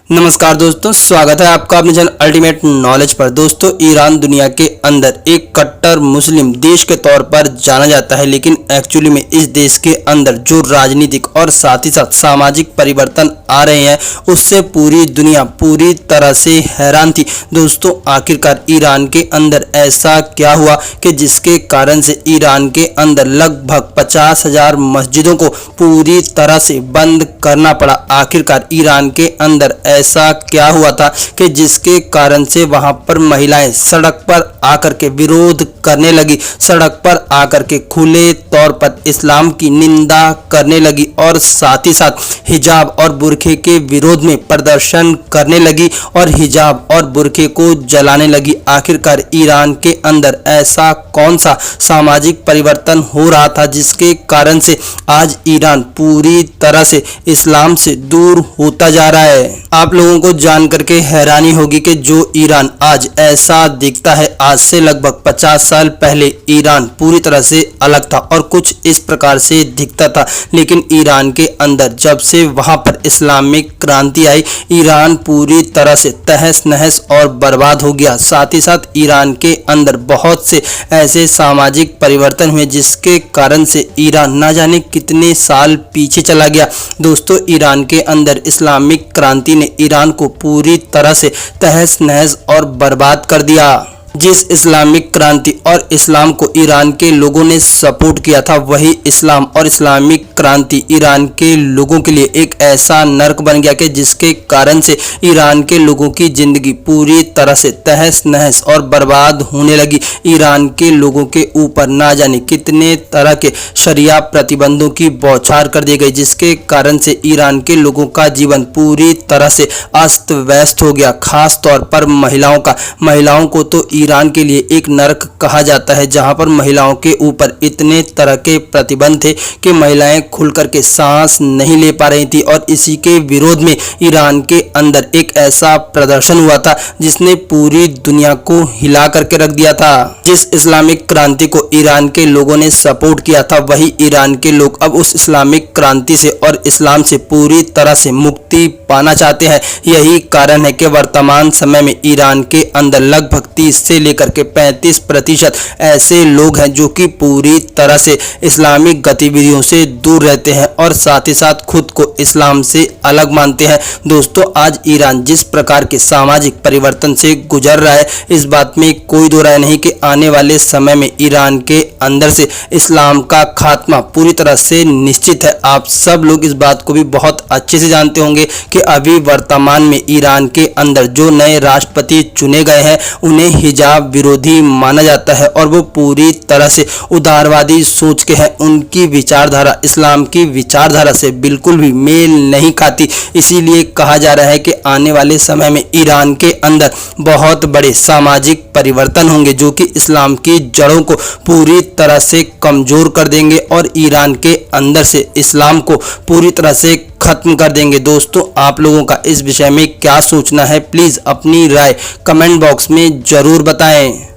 नमस्कार दोस्तों, स्वागत है आपका अपने चैनल अल्टीमेट नॉलेज पर। दोस्तों, ईरान दुनिया के अंदर एक कट्टर मुस्लिम देश के तौर पर जाना जाता है, लेकिन एक्चुअली में इस देश के अंदर जो राजनीतिक और साथ ही साथ सामाजिक परिवर्तन आ रहे हैं उससे पूरी दुनिया पूरी तरह से हैरान थी। दोस्तों, आखिरकार ईरान के अंदर ऐसा क्या हुआ कि जिसके कारण से ईरान के अंदर लगभग 50,000 मस्जिदों को पूरी तरह से बंद करना पड़ा। आखिरकार ईरान के अंदर ऐसा क्या हुआ था कि जिसके कारण से वहां पर महिलाएं सड़क पर आकर के विरोध करने लगी, सड़क पर आकर के खुले तौर पर इस्लाम की निंदा करने लगी और साथ ही साथ हिजाब और बुरखे के विरोध में प्रदर्शन करने लगी और हिजाब और बुरखे को जलाने लगी। आखिरकार ईरान के अंदर ऐसा कौन सा सामाजिक परिवर्तन हो रहा था जिसके कारण से आज ईरान पूरी तरह से इस्लाम से दूर होता जा रहा है। आप लोगों को जान करके हैरानी होगी कि जो ईरान आज ऐसा दिखता है, आज से लगभग 50 साल पहले ईरान पूरी तरह से अलग था और कुछ इस प्रकार से दिखता था। लेकिन ईरान के अंदर जब से वहां पर इस्लामिक क्रांति आई, ईरान पूरी तरह से तहस नहस और बर्बाद हो गया। साथ ही साथ ईरान के अंदर बहुत से ऐसे सामाजिक परिवर्तन हुए जिसके कारण से ईरान ना जाने कितने साल पीछे चला गया। दोस्तों, ईरान के अंदर इस्लामिक क्रांति ने ईरान को पूरी तरह से तहस नहस और बर्बाद कर दिया। जिस इस्लामिक क्रांति और इस्लाम को ईरान के लोगों ने सपोर्ट किया था, वही इस्लाम और इस्लामिक क्रांति ईरान के लोगों के लिए एक ऐसा नर्क बन गया कि जिसके कारण से ईरान के लोगों की जिंदगी पूरी तरह से तहस नहस और बर्बाद होने लगी। ईरान के लोगों के ऊपर ना जाने कितने तरह के शरिया प्रतिबंधों की बौछार कर दी गई, जिसके कारण से ईरान के लोगों का जीवन पूरी तरह से अस्त व्यस्त हो गया। खास तौर पर महिलाओं को तो ईरान के लिए एक नरक कहा जाता है, जहां पर महिलाओं के ऊपर इतने तरह के प्रतिबंध थे कि महिलाएं खुल करके सांस नहीं ले पा रही थी और इसी के विरोध में ईरान के अंदर एक ऐसा प्रदर्शन हुआ था जिसने पूरी दुनिया को हिला करके रख दिया था। जिस इस्लामिक क्रांति को ईरान के लोगों ने सपोर्ट किया था, वही ईरान के लोग अब उस इस्लामिक क्रांति से और इस्लाम से पूरी तरह से मुक्ति पाना चाहते हैं। यही कारण है कि वर्तमान समय में ईरान के अंदर लगभग 30 से लेकर के 35% ऐसे लोग हैं जो कि पूरी तरह से इस्लामिक गतिविधियों से दूर रहते हैं और साथ ही साथ खुद को इस्लाम से अलग मानते हैं। दोस्तों, आज ईरान जिस प्रकार के सामाजिक परिवर्तन से गुजर रहा है, इस बात में कोई दो राय नहीं कि आने वाले समय में ईरान के अंदर से इस्लाम का खात्मा पूरी तरह से निश्चित है। आप सब लोग इस बात को भी बहुत अच्छे से जानते होंगे कि अभी वर्तमान में ईरान के अंदर जो नए राष्ट्रपति चुने गए हैं उन्हें हिजाब विरोधी माना जाता है और वो पूरी तरह से उदारवादी सोच के हैं। उनकी विचारधारा इस्लाम की विचारधारा से बिल्कुल भी मेल नहीं खाती। इसीलिए कहा जा रहा है कि आने वाले समय में ईरान के अंदर बहुत बड़े सामाजिक परिवर्तन होंगे जो कि इस्लाम की जड़ों को पूरी तरह से कमजोर कर देंगे और ईरान के अंदर से इस्लाम को पूरी तरह से खत्म कर देंगे। दोस्तों, आप लोगों का इस विषय में क्या सोचना है, प्लीज़ अपनी राय कमेंट बॉक्स में ज़रूर बताएं।